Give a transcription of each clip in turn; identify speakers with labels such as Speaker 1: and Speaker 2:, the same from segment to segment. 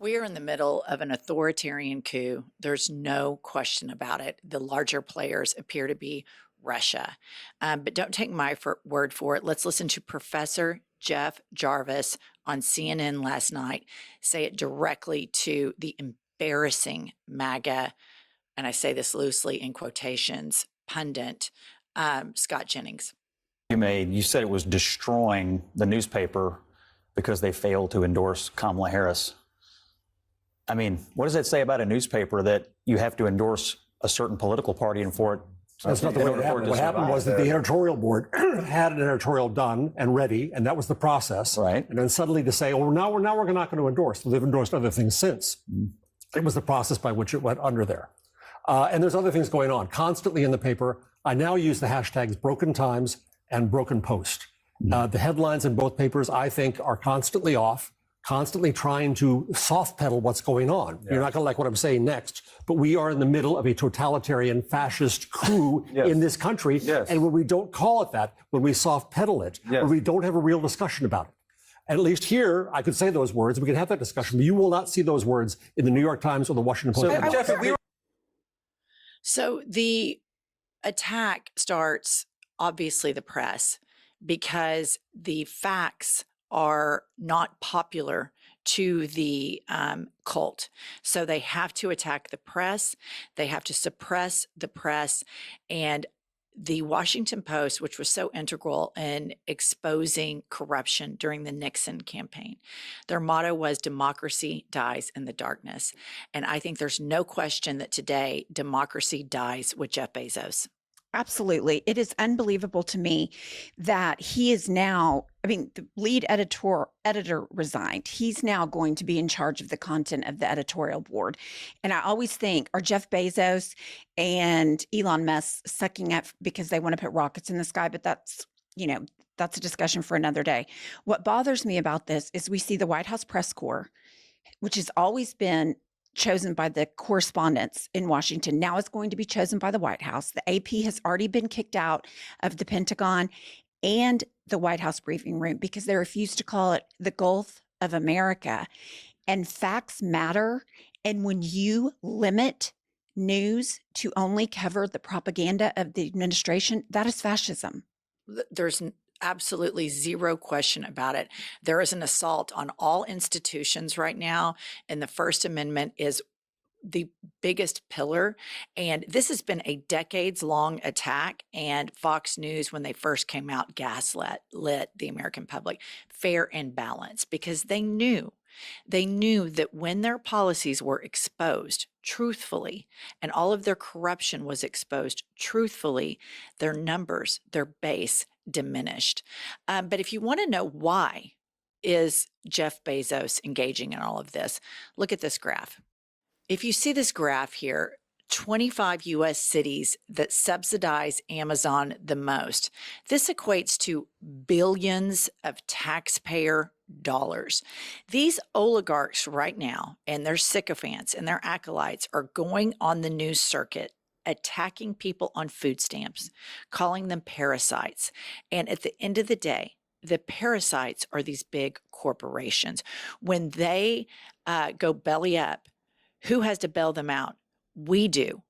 Speaker 1: We are in the middle of an authoritarian coup. There's no question about it. The larger players appear to be Russia. But don't take my word for it. Let's listen to Professor Jeff Jarvis on CNN last night say it directly to the embarrassing MAGA, and I say this loosely in quotations, pundit, Scott Jennings.
Speaker 2: You said it was destroying the newspaper because they failed to endorse Kamala Harris. I mean, what does that say about a newspaper that you have to endorse a certain political party and for it?
Speaker 3: That's not the way it happened. What happened was that the editorial board had an editorial done and ready, and that was the process.
Speaker 2: Right.
Speaker 3: And then suddenly to say, oh, now we're not going to endorse. They've endorsed other things since. It was the process by which it went under there. And there's other things going on constantly in the paper. I now use the hashtags Broken Times and Broken Post. The headlines in both papers, I think, are constantly off, constantly trying to soft pedal what's going on. Yeah. You're not going to like what I'm saying next, but we are in the middle of a totalitarian fascist coup in this country. Yes. And when we don't call it that, when we soft pedal it, when we don't have a real discussion about it. At least here, I could say those words, we can have that discussion, but you will not see those words in the New York Times or the Washington Post.
Speaker 1: So the attack starts, obviously, the press, because the facts are not popular to the cult. So they have to attack the press. They have to suppress the press. And the Washington Post, which was so integral in exposing corruption during the Nixon campaign, their motto was democracy dies in the darkness. And I think there's no question that today democracy dies with Jeff Bezos.
Speaker 4: Absolutely. It is unbelievable to me that he is now, the lead editor resigned. He's now going to be in charge of the content of the editorial board. And I always think, are Jeff Bezos and Elon Musk sucking up because they want to put rockets in the sky? But that's a discussion for another day. What bothers me about this is we see the White House press corps, which has always been chosen by the correspondents in Washington. Now it's going to be chosen by the White House. The AP has already been kicked out of the Pentagon and the White House briefing room because they refuse to call it the Gulf of America. And facts matter. And when you limit news to only cover the propaganda of the administration, that is fascism.
Speaker 1: There's absolutely zero question about it. There is an assault on all institutions right now, and the First Amendment is the biggest pillar. And this has been a decades-long attack. And Fox News, when they first came out, gaslit the American public, fair and balanced, because they knew that when their policies were exposed truthfully and all of their corruption was exposed truthfully, their numbers, their base diminished. But if you want to know why is Jeff Bezos engaging in all of this, look at this graph. If you see this graph here, 25 U.S. cities that subsidize Amazon the most. This equates to billions of taxpayer dollars. These oligarchs right now and their sycophants and their acolytes are going on the news circuit attacking people on food stamps, calling them parasites. And at the end of the day, the parasites are these big corporations. When they go belly up, who has to bail them out? We do.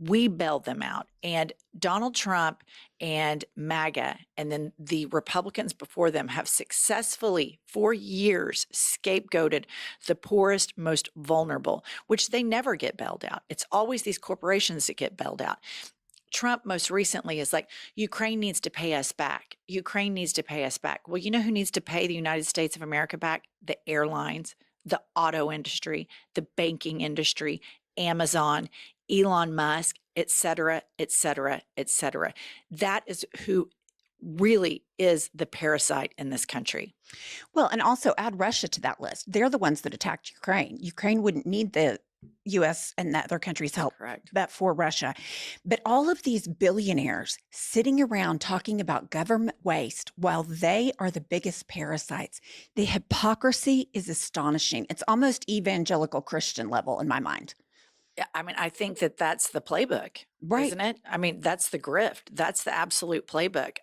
Speaker 1: We bail them out. And Donald Trump and MAGA and then the Republicans before them have successfully, for years, scapegoated the poorest, most vulnerable, which they never get bailed out. It's always these corporations that get bailed out. Trump most recently is like, Ukraine needs to pay us back. Ukraine needs to pay us back. Well, you know who needs to pay the United States of America back? The airlines, the auto industry, the banking industry, Amazon, Elon Musk, et cetera, et cetera, et cetera. That is who really is the parasite in this country.
Speaker 4: Well, and also add Russia to that list. They're the ones that attacked Ukraine. Ukraine wouldn't need the U.S. and other countries' help but for Russia. But all of these billionaires sitting around talking about government waste while they are the biggest parasites, the hypocrisy is astonishing. It's almost evangelical Christian level in my mind.
Speaker 1: Yeah, I mean, I think that that's the playbook,
Speaker 4: Right.
Speaker 1: isn't it? I mean, that's the grift. That's the absolute playbook.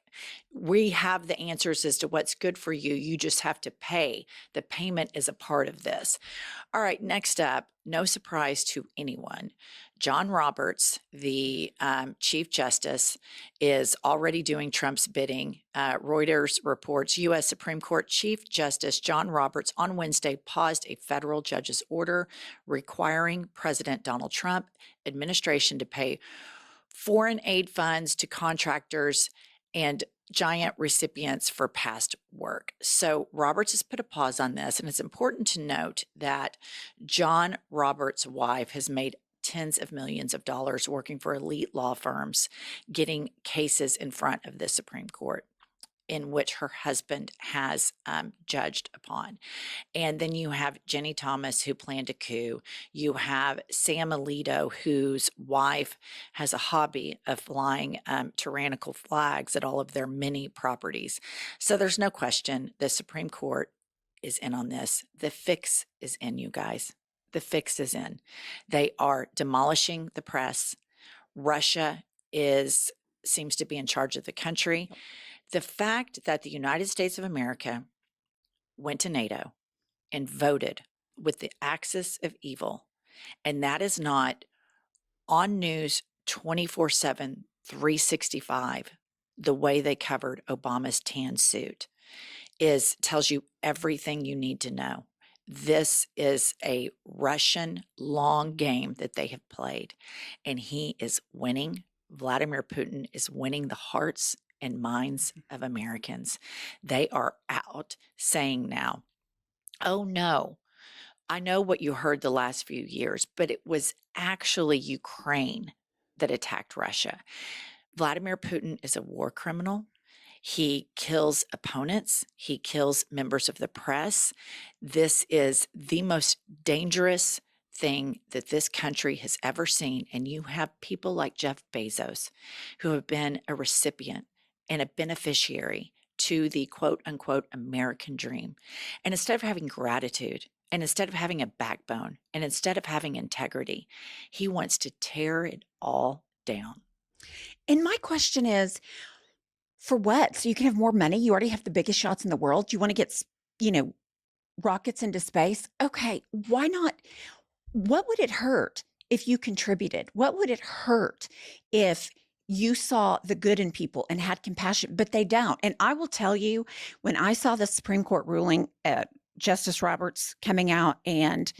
Speaker 1: We have the answers as to what's good for you. You just have to pay. The payment is a part of this. All right, next up, no surprise to anyone. John Roberts, the Chief Justice, is already doing Trump's bidding. Reuters reports U.S. Supreme Court Chief Justice John Roberts on Wednesday paused a federal judge's order requiring President Donald Trump administration to pay foreign aid funds to contractors and giant recipients for past work. So Roberts has put a pause on this, and it's important to note that John Roberts' wife has made tens of millions of dollars working for elite law firms, getting cases in front of the Supreme Court in which her husband has judged upon. And then you have Jenny Thomas, who planned a coup. You have Sam Alito, whose wife has a hobby of flying tyrannical flags at all of their many properties. So there's no question the Supreme Court is in on this. The fix is in, you guys. The fix is in. They are demolishing the press. Russia seems to be in charge of the country. The fact that the United States of America went to NATO and voted with the axis of evil, and that is not on news 24/7, 365, the way they covered Obama's tan suit, tells you everything you need to know. This is a Russian long game that they have played, and he is winning. Vladimir Putin is winning the hearts and minds of Americans. They are out saying now, oh no, I know what you heard the last few years, but it was actually Ukraine that attacked Russia. Vladimir Putin is a war criminal. He kills opponents. He kills members of the press. This is the most dangerous thing that this country has ever seen. And you have people like Jeff Bezos, who have been a recipient and a beneficiary to the quote unquote American dream. And instead of having gratitude, and instead of having a backbone, and instead of having integrity, he wants to tear it all down.
Speaker 4: And my question is, for what? So you can have more money? You already have the biggest shots in the world. You want to get, rockets into space? Okay, why not? What would it hurt if you contributed? What would it hurt if you saw the good in people and had compassion? But they don't. And I will tell you, when I saw the Supreme Court ruling, Justice Roberts coming out and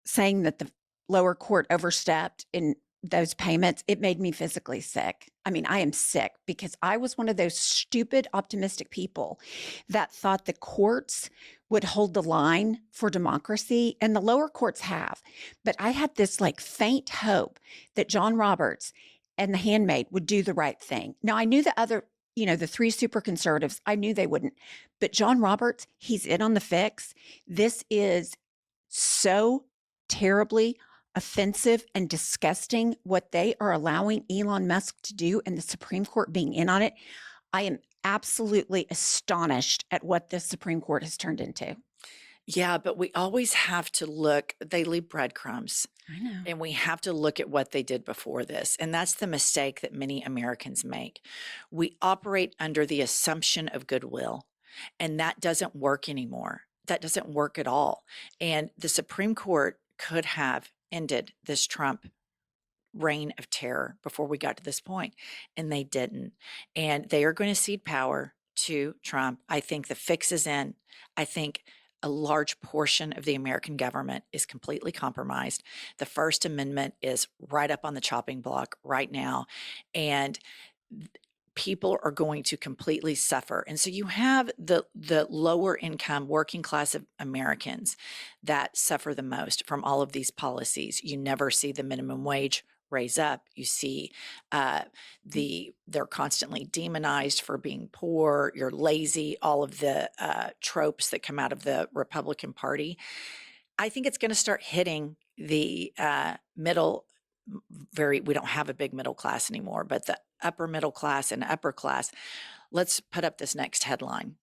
Speaker 4: saying that the lower court overstepped in those payments, it made me physically sick. I mean, I am sick because I was one of those stupid, optimistic people that thought the courts would hold the line for democracy, and the lower courts have. But I had this like faint hope that John Roberts and the handmaid would do the right thing. Now, I knew the other, the three super conservatives, I knew they wouldn't. But John Roberts, he's in on the fix. This is so terribly offensive and disgusting what they are allowing Elon Musk to do, and the Supreme Court being in on it. I am absolutely astonished at what the Supreme Court has turned into.
Speaker 1: Yeah, but we always have to look, they leave breadcrumbs.
Speaker 4: I know.
Speaker 1: And we have to look at what they did before this. And that's the mistake that many Americans make. We operate under the assumption of goodwill, and that doesn't work anymore. That doesn't work at all. And the Supreme Court could have ended this Trump reign of terror before we got to this point, and they didn't. And they are going to cede power to Trump. I think the fix is in. I think a large portion of the American government is completely compromised. The First Amendment is right up on the chopping block right now, and people are going to completely suffer. And so you have the lower income working class of Americans that suffer the most from all of these policies. You never see the minimum wage raise up. You see they're constantly demonized for being poor, you're lazy, all of the tropes that come out of the Republican Party. I think it's going to start hitting the middle, we don't have a big middle class anymore, but the upper middle class and upper class. Let's put up this next headline.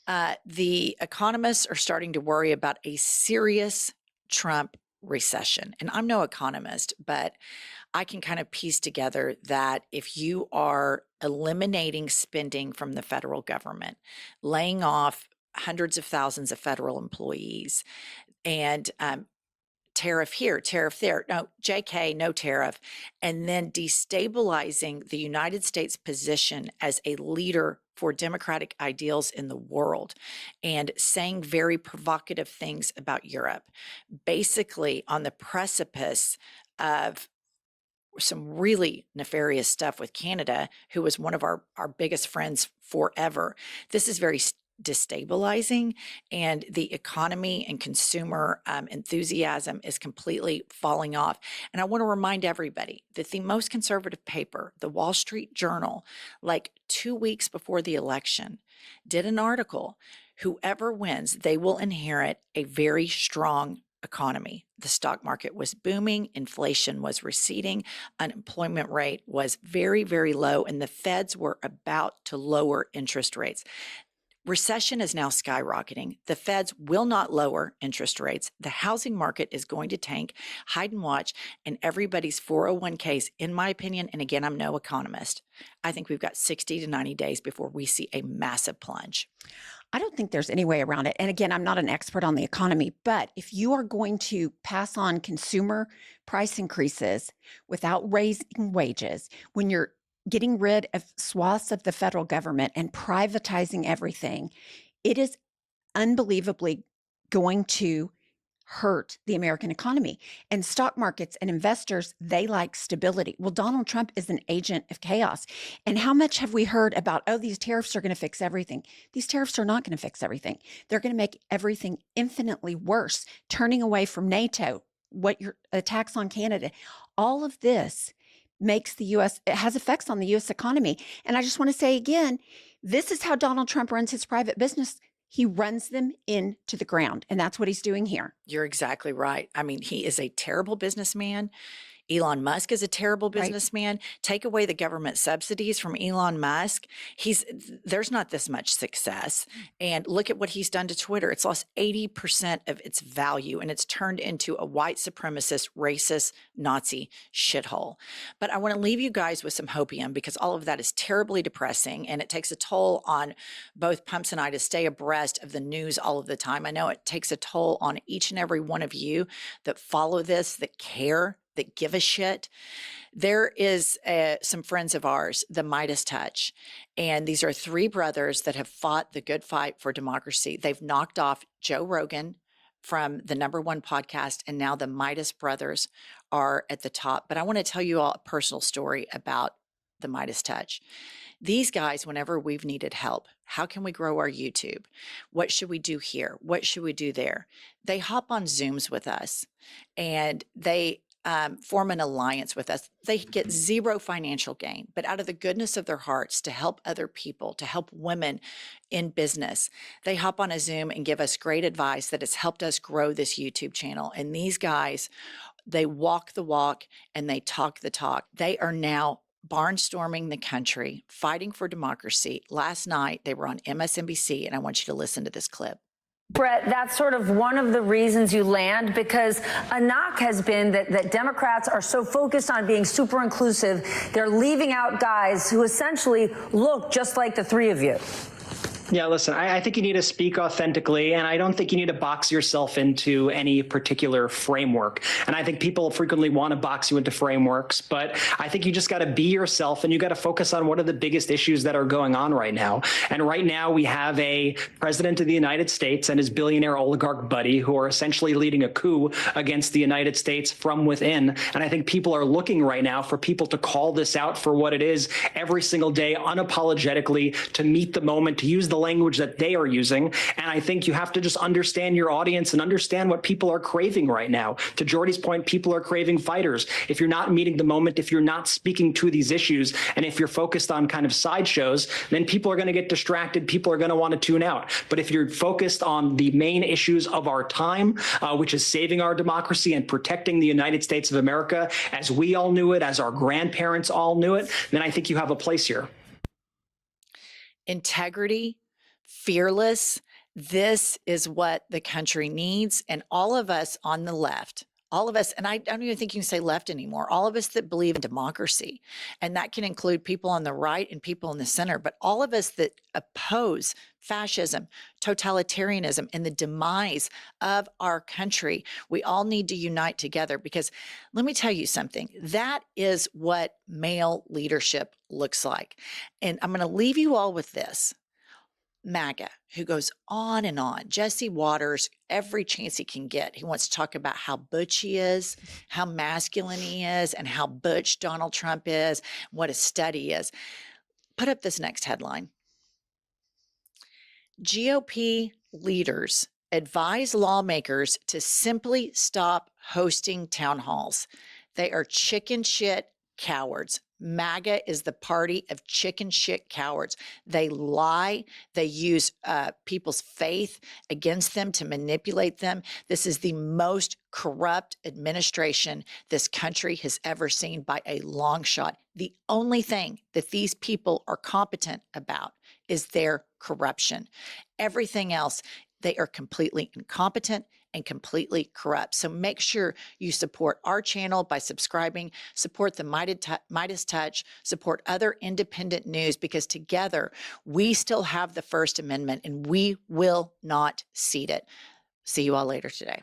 Speaker 1: The economists are starting to worry about a serious Trump recession. And I'm no economist, but I can kind of piece together that if you are eliminating spending from the federal government, laying off hundreds of thousands of federal employees, and tariff here, tariff there, no, JK, no tariff, and then destabilizing the United States position as a leader for democratic ideals in the world, and saying very provocative things about Europe, basically on the precipice of some really nefarious stuff with Canada, who was one of our biggest friends forever. This is very destabilizing, and the economy and consumer enthusiasm is completely falling off. And I want to remind everybody that the most conservative paper, the Wall Street Journal, like 2 weeks before the election, did an article. Whoever wins, they will inherit a very strong economy. The stock market was booming, inflation was receding, unemployment rate was very, very low, and the feds were about to lower interest rates. Recession is now skyrocketing. The feds will not lower interest rates. The housing market is going to tank, hide and watch, and everybody's 401ks, in my opinion, and again, I'm no economist, I think we've got 60 to 90 days before we see a massive plunge.
Speaker 4: I don't think there's any way around it. And again, I'm not an expert on the economy, but if you are going to pass on consumer price increases without raising wages, when you're getting rid of swaths of the federal government and privatizing everything, it is unbelievably going to hurt the American economy. And stock markets and investors, they like stability. Well, Donald Trump is an agent of chaos. And how much have we heard about, oh, these tariffs are going to fix everything? These tariffs are not going to fix everything. They're going to make everything infinitely worse, turning away from NATO, what your attacks on Canada, all of this makes the U.S., it has effects on the U.S. economy. And I just want to say again, this is how Donald Trump runs his private business. He runs them into the ground, and that's what he's doing here.
Speaker 1: You're exactly right. I mean, he is a terrible businessman. Elon Musk is a terrible
Speaker 4: Right.
Speaker 1: businessman. Take away the government subsidies from Elon Musk. There's not this much success. And look at what he's done to Twitter. It's lost 80% of its value, and it's turned into a white supremacist, racist, Nazi shithole. But I want to leave you guys with some hopium, because all of that is terribly depressing, and it takes a toll on both Pumps and I to stay abreast of the news all of the time. I know it takes a toll on each and every one of you that follow this, that care, that give a shit. There is some friends of ours, the Midas Touch, and these are 3 brothers that have fought the good fight for democracy. They've knocked off Joe Rogan from the #1 podcast, and now the Midas brothers are at the top. But I want to tell you all a personal story about the Midas Touch. These guys, whenever we've needed help, how can we grow our YouTube? What should we do here? What should we do there? They hop on Zooms with us, and they form an alliance with us. They get 0 financial gain, but out of the goodness of their hearts, to help other people, to help women in business, they hop on a Zoom and give us great advice that has helped us grow this YouTube channel. And these guys, they walk the walk and they talk the talk. They are now barnstorming the country, fighting for democracy. Last night, they were on MSNBC, and I want you to listen to this clip.
Speaker 5: Brett, that's sort of one of the reasons you land, because a knock has been that Democrats are so focused on being super inclusive, they're leaving out guys who essentially look just like the 3 of you.
Speaker 6: Yeah, listen, I think you need to speak authentically, and I don't think you need to box yourself into any particular framework. And I think people frequently want to box you into frameworks, but I think you just got to be yourself, and you got to focus on what are the biggest issues that are going on right now. And right now we have a president of the United States and his billionaire oligarch buddy who are essentially leading a coup against the United States from within. And I think people are looking right now for people to call this out for what it is every single day, unapologetically, to meet the moment, to use the language that they are using. And I think you have to just understand your audience and understand what people are craving right now. To Jordy's point, people are craving fighters. If you're not meeting the moment, if you're not speaking to these issues, and if you're focused on kind of sideshows, then people are going to get distracted. People are going to want to tune out. But if you're focused on the main issues of our time, which is saving our democracy and protecting the United States of America as we all knew it, as our grandparents all knew it, then I think you have a place here.
Speaker 1: Integrity, fearless. This is what the country needs. And all of us on the left, all of us, and I don't even think you can say left anymore, all of us that believe in democracy, and that can include people on the right and people in the center, but all of us that oppose fascism, totalitarianism, and the demise of our country, we all need to unite together, because let me tell you something, that is what male leadership looks like. And I'm going to leave you all with this. MAGA, who goes on and on. Jesse Waters, every chance he can get, he wants to talk about how butch he is, how masculine he is, and how butch Donald Trump is, what a stud he is. Put up this next headline. GOP leaders advise lawmakers to simply stop hosting town halls. They are chicken shit cowards. MAGA is the party of chicken shit cowards. They lie. They use people's faith against them to manipulate them. This is the most corrupt administration this country has ever seen by a long shot. The only thing that these people are competent about is their corruption. Everything else, they are completely incompetent and completely corrupt. So make sure you support our channel by subscribing, support the Midas Touch, support other independent news, because together we still have the First Amendment and we will not cede it. See you all later today.